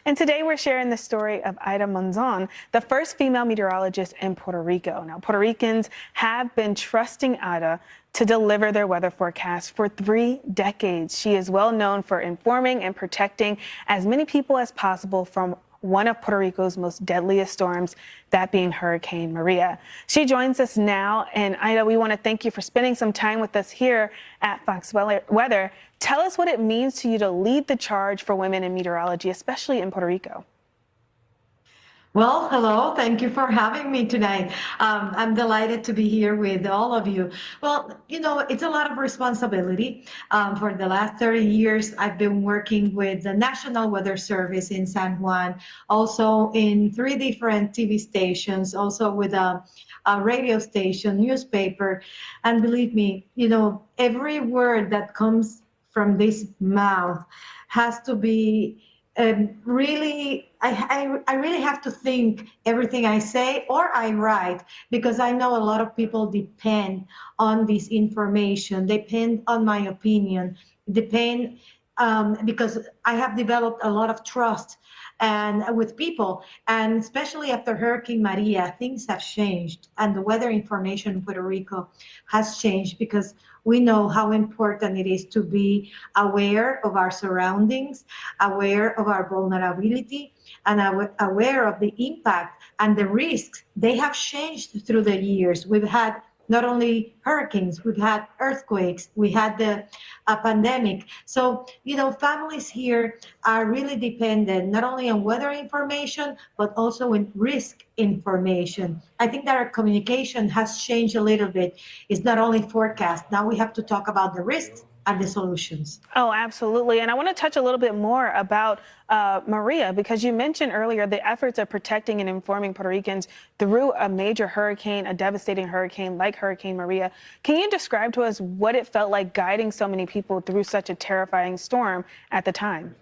And today we're sharing the story of Ida Monzon, the first female meteorologist in Puerto Rico. Now, Puerto Ricans have been trusting Ida to deliver their weather forecast for 3 decades. She is well known for informing and protecting as many people as possible from one of Puerto Rico's most deadliest storms, that being Hurricane Maria. She joins us now, and Ida, we want to thank you for spending some time with us here at Fox Weather. Tell us what it means to you to lead the charge for women in meteorology, especially in Puerto Rico. Well, hello. Thank you for having me tonight. I'm delighted to be here with all of you. Well, it's a lot of responsibility. For the last 30 years, I've been working with the National Weather Service in San Juan, also in 3 different TV stations, also with a radio station, newspaper. And believe me, every word that comes from this mouth has to be really, I really have to think everything I say or I write, because I know a lot of people depend on this information, depend on my opinion, depend because I have developed a lot of trust and with people, and especially after Hurricane Maria, things have changed, and the weather information in Puerto Rico has changed, because we know how important it is to be aware of our surroundings, aware of our vulnerability, and aware of the impact and the risks. They have changed through the years. We've had not only hurricanes, we've had earthquakes, we had the pandemic. So, families here are really dependent not only on weather information, but also in risk information. I think that our communication has changed a little bit. It's not only forecast. Now we have to talk about the risks and the solutions. Oh, absolutely. And I want to touch a little bit more about Maria, because you mentioned earlier the efforts of protecting and informing Puerto Ricans through a major hurricane, a devastating hurricane like Hurricane Maria. Can you describe to us what it felt like guiding so many people through such a terrifying storm at the time?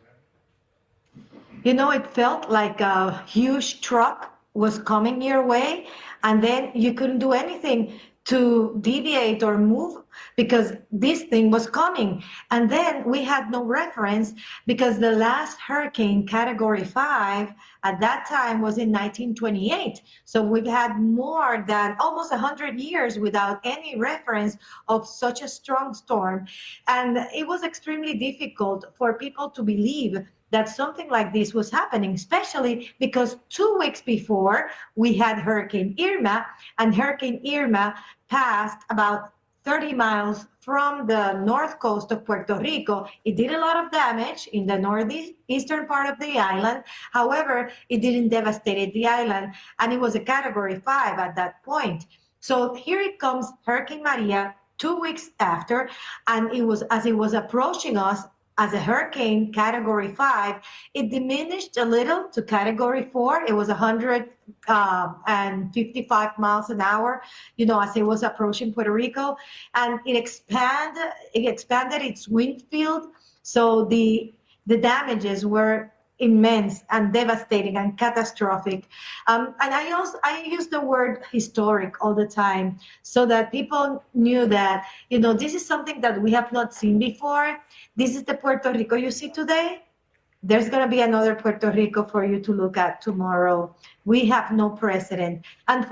It felt like a huge truck was coming your way, and then you couldn't do anything to deviate or move because this thing was coming. And then we had no reference, because the last hurricane, Category 5, at that time was in 1928. So we've had more than almost 100 years without any reference of such a strong storm. And it was extremely difficult for people to believe that something like this was happening, especially because 2 weeks before we had Hurricane Irma, and Hurricane Irma passed about 30 miles from the north coast of Puerto Rico. It did a lot of damage in the northeastern part of the island. However, it didn't devastate the island, and it was a Category 5 at that point. So here it comes, Hurricane Maria, 2 weeks after, and as it was approaching us, as a hurricane Category 5, it diminished a little to Category 4. It was 155 miles an hour, as it was approaching Puerto Rico, and it expanded its wind field. So the damages were immense and devastating and catastrophic. And I use the word historic all the time, so that people knew that, this is something that we have not seen before. This is the Puerto Rico you see today. There's going to be another Puerto Rico for you to look at tomorrow. We have no precedent. And for